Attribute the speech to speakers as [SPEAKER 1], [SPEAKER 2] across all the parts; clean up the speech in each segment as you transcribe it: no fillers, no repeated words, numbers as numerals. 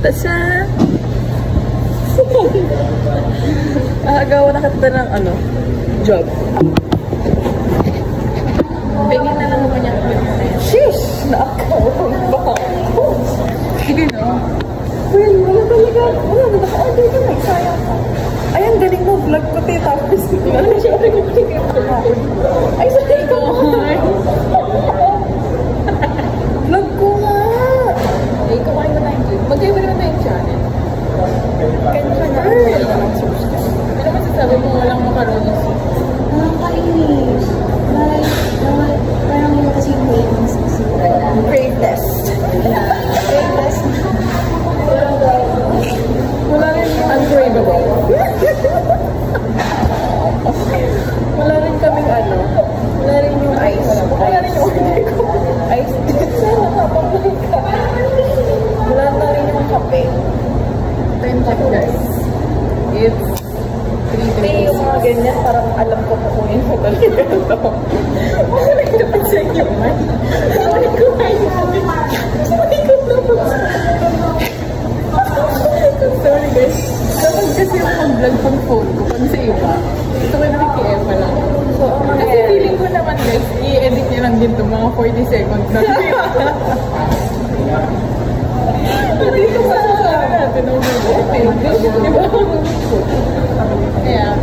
[SPEAKER 1] Pupunta sa... Agawan na kita ng ano, job. Pingin na lang naman niya ako. Sheesh! Naakawan ba? Sige no. Well, wala talaga. Wala na naka-order ka. Nagsayang ka. Ay, ang galing mo. Vlog ko tayo. Tapos, ano siya? Ay, sorry ko. Vlog ko nga. Eh, kumain mo tayong vlog. Magkaiba naman tayong channel. Kanya na. Ano masasabi mo walang macaroni?
[SPEAKER 2] Nakakainis. Parang yung kasi yung ratings kasi.
[SPEAKER 1] Grade test.
[SPEAKER 2] Grade test.
[SPEAKER 1] Wala rin yung uncraveable. Wala rin kaming ano. Wala rin yung ice. Wala rin yung order ko. Ice. Sana kapag ka. Wala na rin yung kape. Time check guys. It's 3:30. Yung mga ganyan, parang alam ko kukunin mo talaga ito. Wala rin kapag sa inyo man. Wala ko kayo. Wala ko sorry guys. Dapat kasi yung mag-vlog pang phone ko pang sa iba. Ito ko nakikiya pala. So, kasi feeling ko naman guys, i-edit niya lang din ito mga 40 seconds na. Dito pa sa natin ang mag-edit. Di ba? Kaya,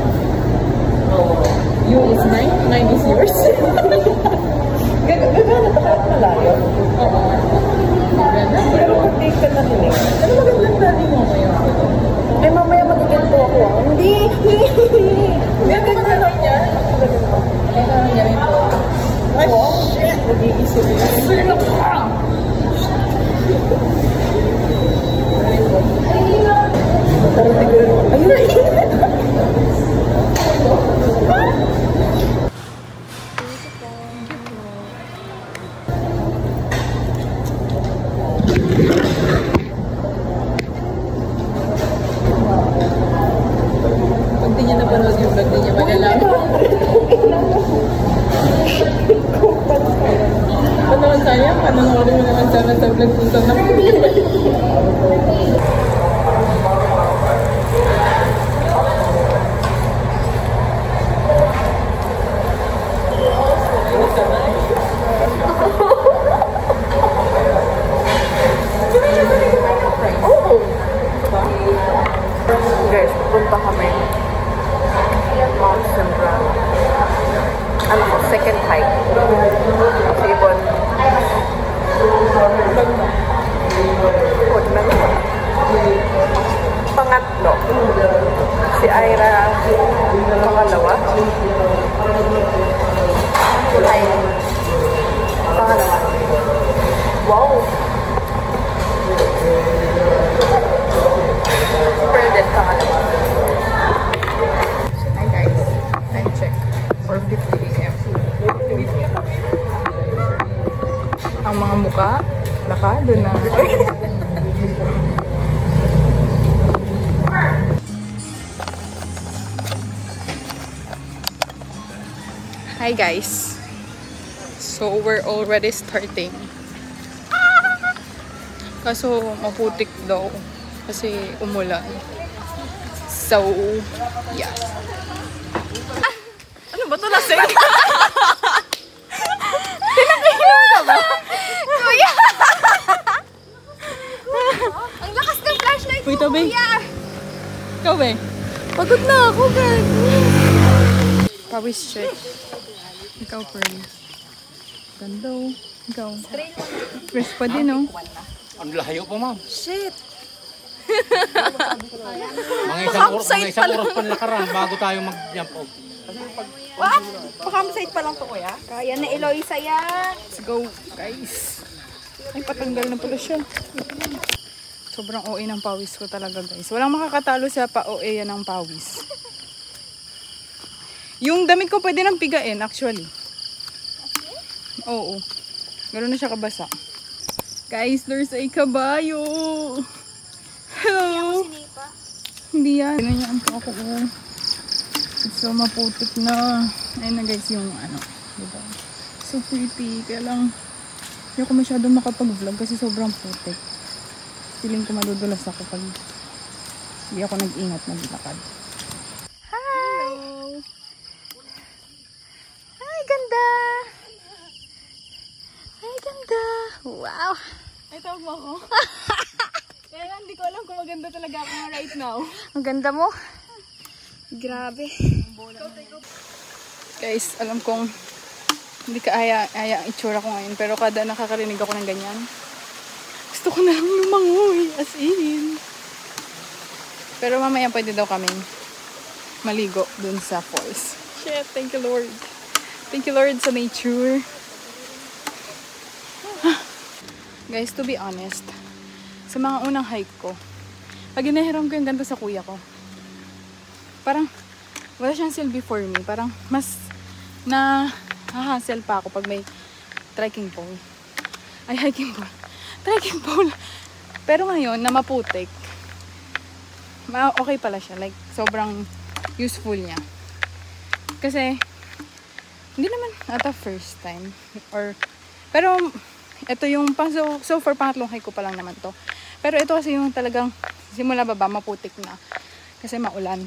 [SPEAKER 1] you is mine, mine is yours. Gagana pa kahit malayo. Oo. Gagana. Pero mag-take ka na rin eh. Ano magandang dali mo ngayon? Ay, mamaya magiganto ako. Hindi! Hindi ako magandang niya. Ay, naman niya rin po. Ay, shit! Nag-iisip niya. Ay, pag di niya napanood yung vlog, di niya malalaman. Panood sayang, panonoorin mo naman sana sa vlog kung saan naman. Guys, punta kami. Mount Sembra. Ano ko, second hike. Table. Pangatlo. Si Ira, pangalawa. Ay, pangalawa. Wow! Bernadette pangalawa. Hi guys, time check. 4:50 AM. Ang mga mukha, nakado na. Hi guys. So we're already starting. Kaso maputik daw kasi umulan. So, yeah. Ano ba ito? Lasing? Pinakihinom ka ba? Kuya! Ang lakas ng flashlight mo, kuya! Ikaw ba? Pagod na ako, girl. Pawis check. Ikaw, Pearl. Ganda, oh. Ikaw. Fresh pa din, oh.
[SPEAKER 3] Ang layo pa, ma'am.
[SPEAKER 2] Shit!
[SPEAKER 3] Mga isang oras pa nilakaran bago tayo mag-jump off.
[SPEAKER 2] What? Pa-campsite pa lang to, kuya? Kaya na Eloisa yan.
[SPEAKER 1] Let's go, guys. Ay, patanggal na pala siya. Sobrang OA ng pawis ko talaga, guys. Walang makakatalo sa pa-OA yan ng pawis. Yung damit ko pwede nang pigain, actually. Oo. Ganoon na siya kabasa. Guys, there's a kabayo. Hello. Hindi yan. Ganun yan po ako. So, maputik na. Ayun na guys yung ano. Diba? So pretty. Kaya lang, hindi ako masyadong makapag-vlog kasi sobrang putik.
[SPEAKER 2] Feeling ko madudulas ako pag hindi ako nag-ingat maglakad. Hi! Hi, ganda! Hi, ganda! Wow!
[SPEAKER 1] Ay, tawag mo ako? Kaya lang, hindi ko alam kung maganda talaga ako right now.
[SPEAKER 2] Ang ganda mo. Grabe. Guys, alam kong hindi ka aya ang itsura ko ngayon. Pero kada nakakarinig ako ng ganyan, gusto ko na lang lumangoy. As in. Pero mamaya pwede daw kaming maligo dun sa falls. Shit, thank you Lord. Thank you Lord sa nature. Guys, to be honest, sa mga unang hike ko, pag inahiram ko yung ganito sa kuya ko, parang wala siyang silbi for me. Parang mas hassle pa ako pag may trekking pole. Ay, hiking pole. Trekking pole. Pero ngayon, na maputik, okay pala siya. Like, sobrang useful niya. Kasi, hindi naman ata first time. Pero, ito yung, so far, pangatlong hike ko pa lang naman to. Pero ito kasi yung talagang, simula baba, maputik na. Kasi maulan.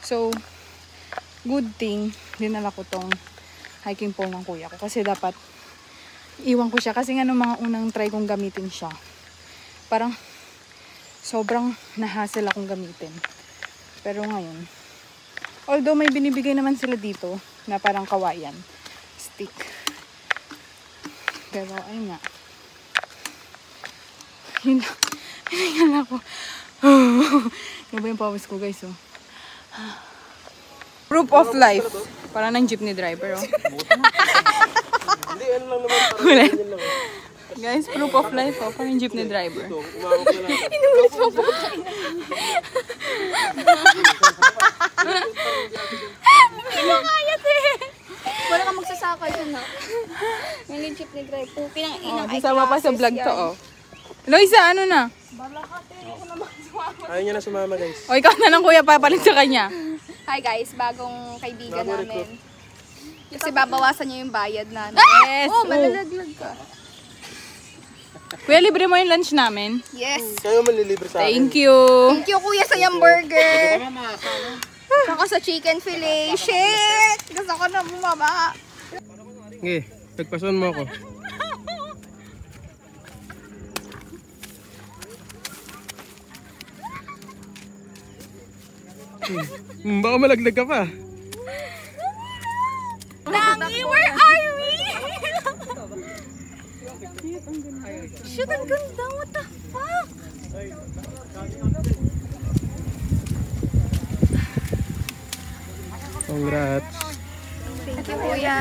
[SPEAKER 2] So, good thing, dinala ko tong hiking pole ng kuya ko. Kasi dapat, iwan ko siya. Kasi nga nung mga unang try kong gamitin siya, parang, sobrang nahassle akong gamitin. Pero ngayon, although may binibigay naman sila dito, na parang kawayan, stick. Pero, ayun nga. Yun lang. Pinahingal ako. Grabe yung pawis ko, guys, oh. Proof of life. Para ng jeepney driver, oh.
[SPEAKER 3] Hindi, ano lang naman.
[SPEAKER 2] Guys, proof of life, oh. Para ng jeepney driver.
[SPEAKER 1] Inulit mo po. Hindi mo kaya, te. Wala kang magsasakay dun, ha? May jeepney driver. Pinang-inang
[SPEAKER 2] Kasama pa sa vlog to, oh. Loisa, ano na?
[SPEAKER 3] Ayaw niya na sumama, guys.
[SPEAKER 2] O, ikaw na lang, kuya, papalit sa kanya.
[SPEAKER 1] Hi guys, bagong kaibigan namin. Kasi babawasan niyo yung bayad na.
[SPEAKER 2] Yes!
[SPEAKER 1] Oh, malalaglag ka.
[SPEAKER 2] Kuya, libre mo yung lunch namin?
[SPEAKER 1] Yes.
[SPEAKER 3] Kayo malilibre sa akin.
[SPEAKER 2] Thank you.
[SPEAKER 1] Thank you kuya sa yung burger. Saka sa chicken fillet. Shit! Gusto ko na bumaba.
[SPEAKER 3] Okay, pagpason mo ako. Baka malaglag ka pa.
[SPEAKER 1] Tangi, where are we? Shit, ang ganda. What the fuck?
[SPEAKER 3] Congrats.
[SPEAKER 1] Thank you, kuya.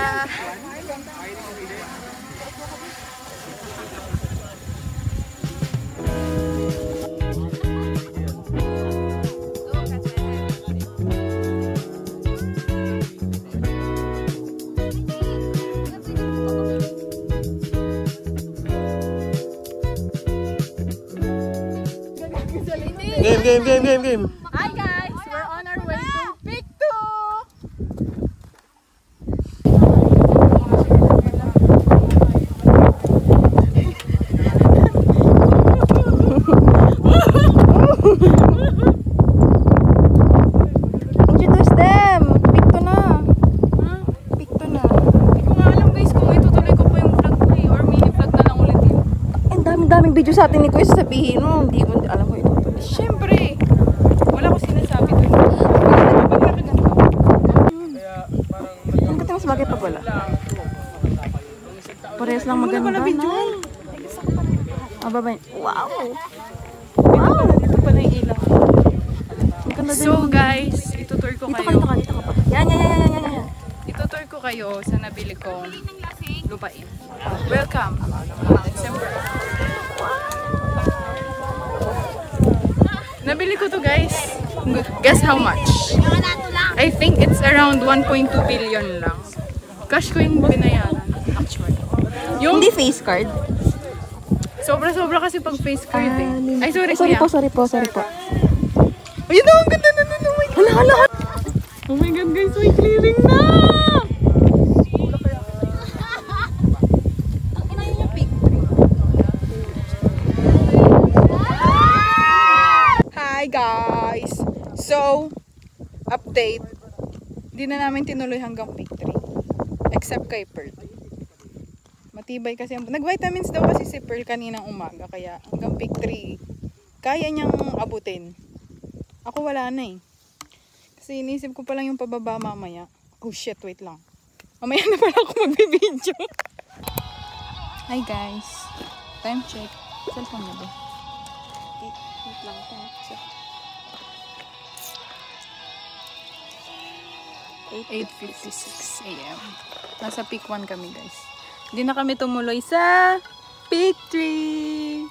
[SPEAKER 3] Game.
[SPEAKER 2] Hi guys, we're on our way to Peak 2. Introduce them. Peak 2 na. Peak 2 na. Hindi ko nga alam guys kung itutuloy ko pa yung vlog ko or mini vlog na lang ulit yun.
[SPEAKER 1] Ang daming video sa atin ni kuya sasabihin mo. Hindi mo alam mo itutuloy.
[SPEAKER 2] Siyempre, wala ko sinasabi doon.
[SPEAKER 1] Ano ka mas bagay pag wala? Parehas lang maganda na. Babay. Wow!
[SPEAKER 2] Wow! Ito pa na yung ilaw. So guys, itutour ko kayo.
[SPEAKER 1] Dito ka pa. Yan.
[SPEAKER 2] Itutour ko kayo sa nabili kong lupain. Welcome! December. Nabili ko to guys. Guess how much? I think it's around 1.2 billion lang. Cash ko yung binayaran. Actually. Yung
[SPEAKER 1] Hindi face card.
[SPEAKER 2] sobra-sobra kasi pag face card eh. Ay, sorry
[SPEAKER 1] Sorry
[SPEAKER 2] kuya.
[SPEAKER 1] po.
[SPEAKER 2] Ayun na, ang ganda na.
[SPEAKER 1] Hala.
[SPEAKER 2] Oh my god guys, may clearing na! So, update. Hindi na namin tinuloy hanggang peak 3. Except kay Pearl. Matibay kasi. Nag-vitamins daw kasi si Pearl kaninang umaga. Kaya hanggang peak 3, kaya niyang abutin. Ako wala na eh. Kasi inisip ko pa lang yung pababa mamaya. Oh shit, wait lang. Mamaya na pala ako magbibideo. Hi guys. Time check. Cellphone na ba?
[SPEAKER 1] Wait lang. Check.
[SPEAKER 2] 8:56 AM. Nasa peak 1 kami guys. Hindi na kami tumuloy sa peak 3.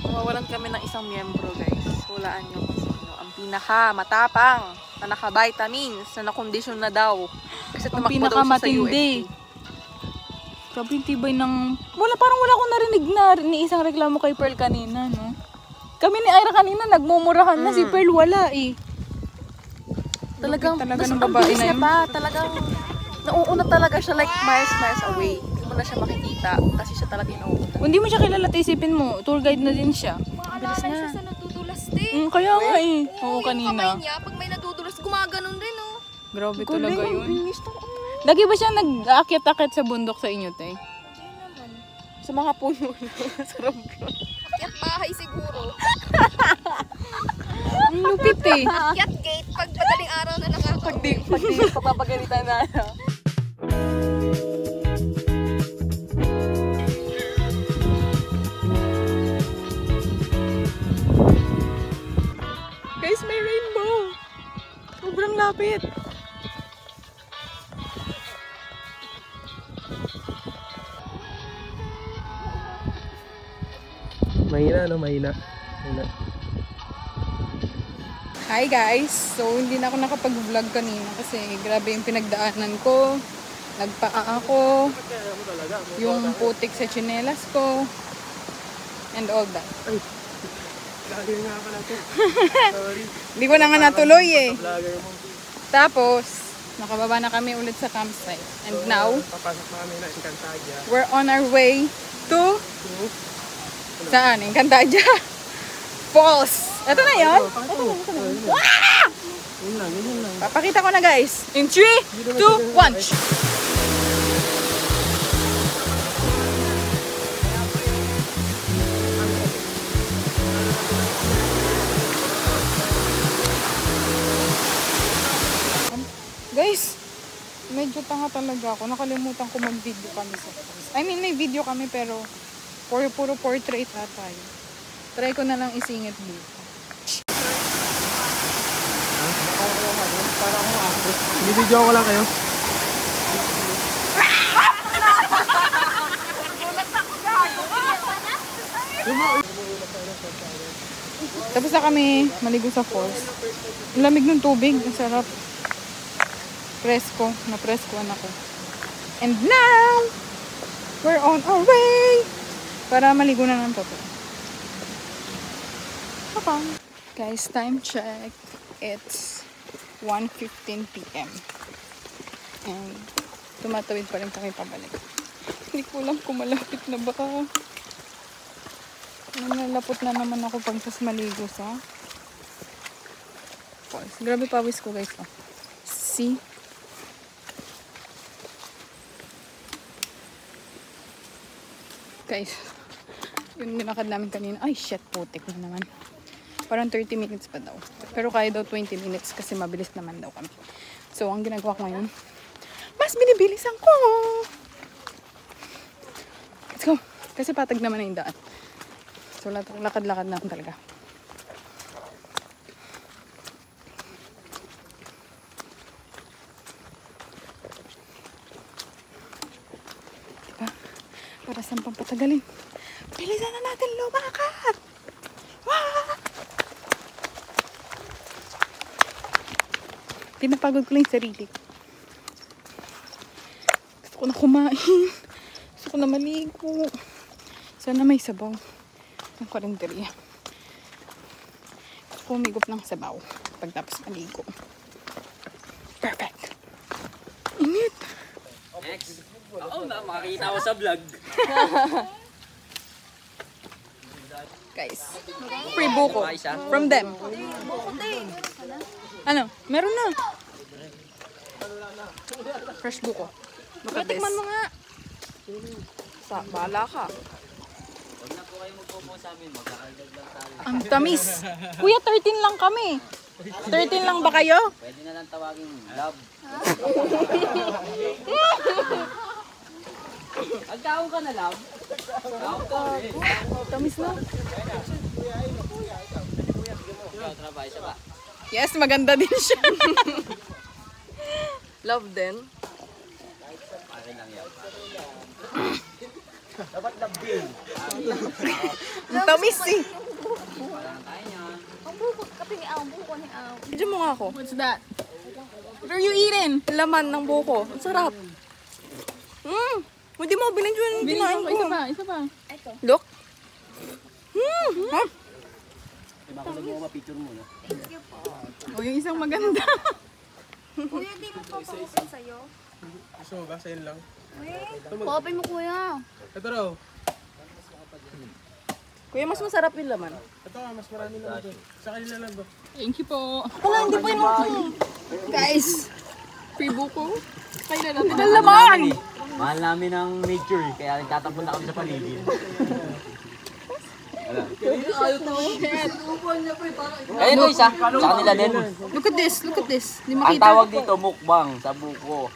[SPEAKER 1] Mawawalan kami ng isang miyembro guys. Hulaan nyo kasi ang pinaka matapang na naka-vitamins na nakondisyon na daw. Kasi
[SPEAKER 2] Ang
[SPEAKER 1] tumakbo daw siya sa
[SPEAKER 2] pinakamatindi.
[SPEAKER 1] UFC.
[SPEAKER 2] Grabe yung tibay ng... Parang wala akong narinig na ni isang reklamo kay Pearl kanina, no? Kami ni Ira kanina, nagmumurahan na. Si Pearl wala eh.
[SPEAKER 1] Talagang,
[SPEAKER 2] Talaga
[SPEAKER 1] mas
[SPEAKER 2] ng
[SPEAKER 1] ang
[SPEAKER 2] babae
[SPEAKER 1] bilis
[SPEAKER 2] na
[SPEAKER 1] niya
[SPEAKER 2] yun.
[SPEAKER 1] pa. Talagang, nauuna talaga siya like miles away. Hindi mo na siya makikita kasi siya talaga inuuna.
[SPEAKER 2] Kung di mo siya kilala, isipin mo, tour guide na din siya.
[SPEAKER 1] Bilis
[SPEAKER 4] Siya
[SPEAKER 1] na.
[SPEAKER 4] sa natudulas din.
[SPEAKER 2] Kaya nga eh. Oo,
[SPEAKER 4] Yung kamay
[SPEAKER 2] kanina.
[SPEAKER 4] niya, pag may natudulas, gumaganon din, oh.
[SPEAKER 2] Grabe talaga yun.
[SPEAKER 1] Bilis to.
[SPEAKER 2] Lagi ba siya nag-aakyat-akyat sa bundok sa inyo, te?
[SPEAKER 4] Hindi naman.
[SPEAKER 1] Sa mga puno na. Sarap yun.
[SPEAKER 4] Akyat bahay siguro.
[SPEAKER 2] Ang lupit eh.
[SPEAKER 4] Akyat gate, pag madaling araw na nakakauwi.
[SPEAKER 1] Pag di papapagalitan na.
[SPEAKER 2] Guys, may rainbow. Sobrang lapit.
[SPEAKER 3] Mahina, no? Mahina.
[SPEAKER 2] Hi guys! So, hindi na ako nakapag-vlog kanina kasi grabe yung pinagdaanan ko. Nagpaa ako. Yung putik sa tsinelas ko. And all that.
[SPEAKER 3] Lagay nga pala ito. Sorry.
[SPEAKER 2] Hindi ko na nga natuloy eh.
[SPEAKER 3] Lagay mo.
[SPEAKER 2] Tapos, nakababa na kami ulit sa campsite. And now,
[SPEAKER 3] Papasok na kami na Encantadia.
[SPEAKER 2] we're on our way to... Saan? Encantadia Falls. Ito na yun?
[SPEAKER 3] Yun lang.
[SPEAKER 2] Papakita ko na guys. In 3, 2, 1. Guys, medyo tanga talaga ako. Nakalimutan ko mag-video kami sa falls. I mean, may video kami pero puro portrait na tayo. Try ko na lang isingit dito.
[SPEAKER 3] Bibidyo ko lang kayo.
[SPEAKER 2] Tapos na kami maligo sa falls. Ang lamig ng tubig. Ang sarap. Presko. Na-preskoan ako. And now, we're on our way para maligo na ng totoo. Papa. Guys, time check. It's 1:15 PM. And tumatawid pa rin kami pabalik. Hindi ko alam kung malapit na ba. Nalapot na naman ako pagkas maligo sa falls. Grabe pawis ko guys. Oh. See? Guys, yung nilakad namin kanina. Ay shit, putik na naman. Parang 30 minutes pa daw. Pero kaya daw 20 minutes kasi mabilis naman daw kami. So, ang ginagawa ko ngayon, mas binibilisan ko. Let's go. Kasi patag naman na yung daan. So, lakad-lakad na talaga. Diba? Para saan pang patagalin. Bilisan na natin lumakad! Wow! Pinapagod ko lang yung sarili. Gusto ko na kumain. Gusto ko na maligo. Sana may sabaw. Ang karinderya. Gusto ko umigop ng sabaw. Pagtapos maligo. Perfect. Init.
[SPEAKER 5] Next. Oo na, makikita ko sa vlog.
[SPEAKER 2] Guys. Free buko. From them.
[SPEAKER 4] Buko, te.
[SPEAKER 2] Ano? Meron na. Fresh buko. Look at this.
[SPEAKER 1] Tikman mo nga. Bahala ka.
[SPEAKER 5] Huwag na po kayo magpupo sa amin. Magkakagdag lang tayo.
[SPEAKER 2] Ang tamis. Kuya, 13 lang kami. 13 lang ba kayo?
[SPEAKER 5] Pwede na lang tawagin love. Agkaon ka na love? Agkaon ka rin.
[SPEAKER 2] Tamis na.
[SPEAKER 5] Ikaw, trabaho siya ba?
[SPEAKER 2] Yes, maganda din siya.
[SPEAKER 1] Love din.
[SPEAKER 5] Akin lang yan.
[SPEAKER 2] Ang tamis eh.
[SPEAKER 5] Parang tayo niya.
[SPEAKER 4] Ang buko, kape ni Aw, buko ni Aw.
[SPEAKER 1] Bidyo mo nga ako.
[SPEAKER 2] What's that? What are you eating?
[SPEAKER 1] Laman ng buko. Ang sarap. Hindi mo binidyo yung kinain ko.
[SPEAKER 2] Isa pa.
[SPEAKER 1] Look.
[SPEAKER 5] Baka mo mapicture mo, no?
[SPEAKER 4] Thank you po.
[SPEAKER 2] O, yung isang maganda.
[SPEAKER 4] Kuya, di mo pa pakusin sa'yo.
[SPEAKER 6] Gusto mo ba? Sa'yo lang.
[SPEAKER 4] Popin mo, kuya.
[SPEAKER 6] Ito raw.
[SPEAKER 1] Kuya, mas masarap yung laman.
[SPEAKER 6] Ito nga, mas marami lang ito. Sa kanila lang to.
[SPEAKER 2] Thank you po.
[SPEAKER 1] Wala, hindi pa yun.
[SPEAKER 2] Guys, free buko. Kailan natin
[SPEAKER 5] Mahal
[SPEAKER 2] ang laman.
[SPEAKER 5] namin eh. Mahal namin ang nature eh. Kaya nagtatapon na kami sa paligid. Ayun guys ha, sa kanila din.
[SPEAKER 2] Look at this, look at this. Di
[SPEAKER 5] Ang
[SPEAKER 2] makita.
[SPEAKER 5] tawag dito, mukbang sa buko.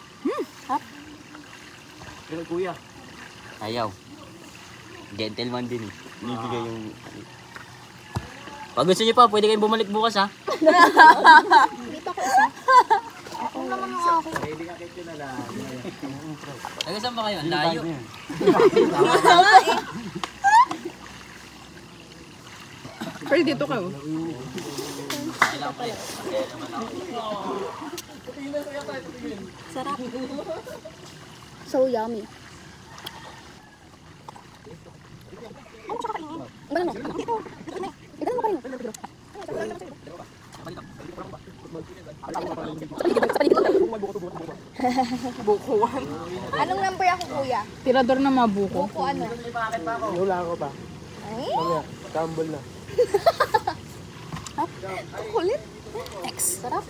[SPEAKER 5] Pero kuya, ayaw. Gentleman din eh. Bibigay yung... Pag gusto niyo pa, pwede kayong bumalik bukas ha.
[SPEAKER 4] Ako naman ako.
[SPEAKER 5] Taga saan ba kayo? Ang layo.
[SPEAKER 2] Pero dito ka. Oh.
[SPEAKER 4] So yummy.
[SPEAKER 1] Bukuan.
[SPEAKER 4] Anong number ako, kuya?
[SPEAKER 2] Tirador na mga buko.
[SPEAKER 4] Buko ano?
[SPEAKER 6] Wala ako pa.
[SPEAKER 4] Ay,
[SPEAKER 6] Mamaya, tambol na.
[SPEAKER 4] kulit. Next. Sarap.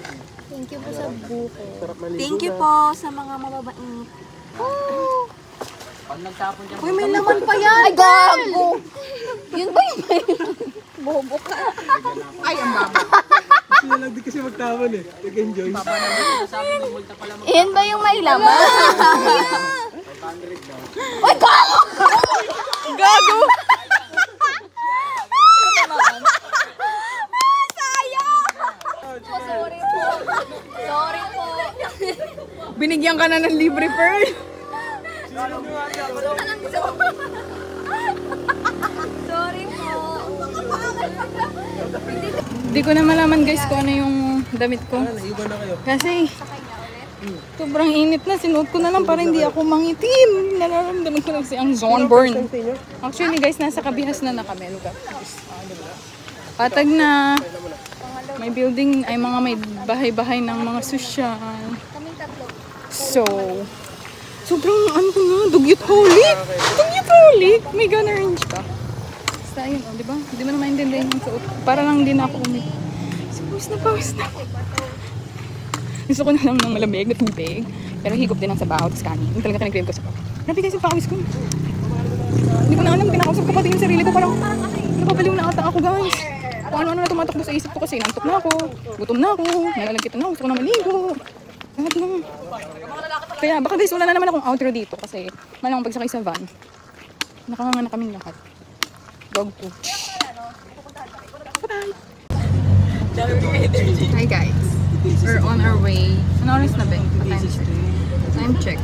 [SPEAKER 4] Thank you po sa buko.
[SPEAKER 6] Sarap maligo
[SPEAKER 1] Thank you
[SPEAKER 6] na.
[SPEAKER 1] po sa mga mababait.
[SPEAKER 5] Pag nagtapon dyan,
[SPEAKER 1] Uy, may laman pa yan.
[SPEAKER 4] Ay, gago! Yun ba yung bobo ka?
[SPEAKER 2] Ay, ang baba.
[SPEAKER 6] Kasi lang din kasi magtapon eh. Nag-enjoy.
[SPEAKER 5] sabi mo, multa pala mo.
[SPEAKER 4] Yan ba yung may laman? Ay, gago!
[SPEAKER 1] Gago!
[SPEAKER 4] Sorry po. Sorry po.
[SPEAKER 2] Binigyan ka na ng libre pearl.
[SPEAKER 4] Sorry po.
[SPEAKER 2] Hindi ko na malaman guys kung ano yung damit ko.
[SPEAKER 6] Naiba na kayo.
[SPEAKER 2] Kasi sobrang init na. Sinuot ko na lang para hindi ako mangitim. Nararamdaman ko lang kasi ang sunburn. Actually guys, nasa Kabihas na kami. Look at this. Patag na. May building ay mga may bahay-bahay ng mga sosyal.
[SPEAKER 4] Kaming tatlo.
[SPEAKER 2] So, sobrang ano ko nga, dugyot holy. Dugyot holy. May gun orange pa. Basta yun, oh, di ba? Hindi mo na maintindihan yung suot. Para lang din ako umit. So, pawis na ako. Gusto ko na lang ng malamig na tubig. Pero higop din ang sabaw, tapos kanin. Yung talaga kinag-crave ko sa pao. Grabe guys, yung pawis ko. Hindi ko na alam, kinakausap ko pati yung sarili ko. Parang napapaliw na ata ako guys. Kung ano-ano na tumatakbo sa isip ko kasi nantok na ako, gutom na ako, nalalagkit na ako, gusto ko na maligo. Lahat lang. Kaya baka guys, wala na naman akong outro dito kasi malang pagsakay sa van. Nakanganga na kaming lahat. Dog poop. Bye-bye! Hi guys. We're on our way. Ano oras na ba? Time check.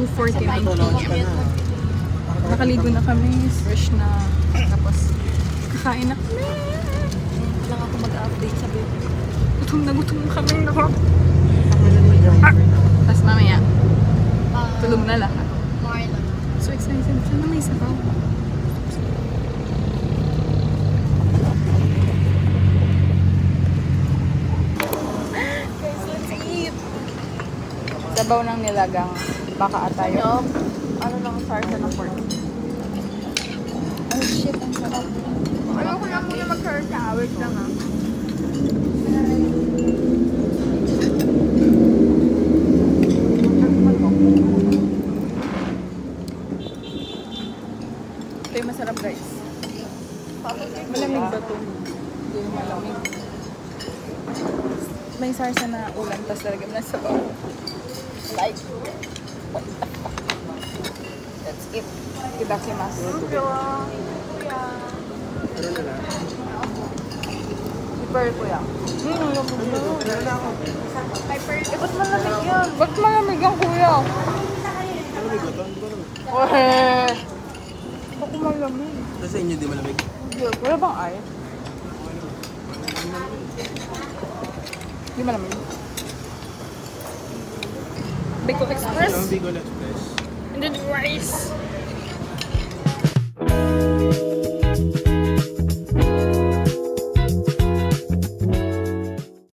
[SPEAKER 2] 2:49 p.m. Nakaligo na kami. Fresh na. Tapos kakain na kami.
[SPEAKER 1] Lang ako mag-update sa baby.
[SPEAKER 2] Gutom na kami. Tapos mamaya, tulog na lahat. So excited. Sana may sabaw. Guys, let's eat! Sabaw ng nilagang baka atayo.
[SPEAKER 1] Ano lang, sarsa ng pork.
[SPEAKER 4] Oh shit, ang sarap. Ayoko na muna mag-curse. Wait lang ah.
[SPEAKER 2] may sarsa na ulam, tapos talaga na sa bawang. Like, what the fuck? That's it. Itadakimasu. Super kuya. Ba't malamig yan? Ba't malamig yan, kuya?
[SPEAKER 6] Malamig ba ito? Hindi ba naman?
[SPEAKER 2] Weh! Ako malamig.
[SPEAKER 6] Sa inyo di malamig?
[SPEAKER 2] Wala bang ice? Hindi malamig. Bicol Express.
[SPEAKER 6] Ang Bicol Express.
[SPEAKER 2] And then rice.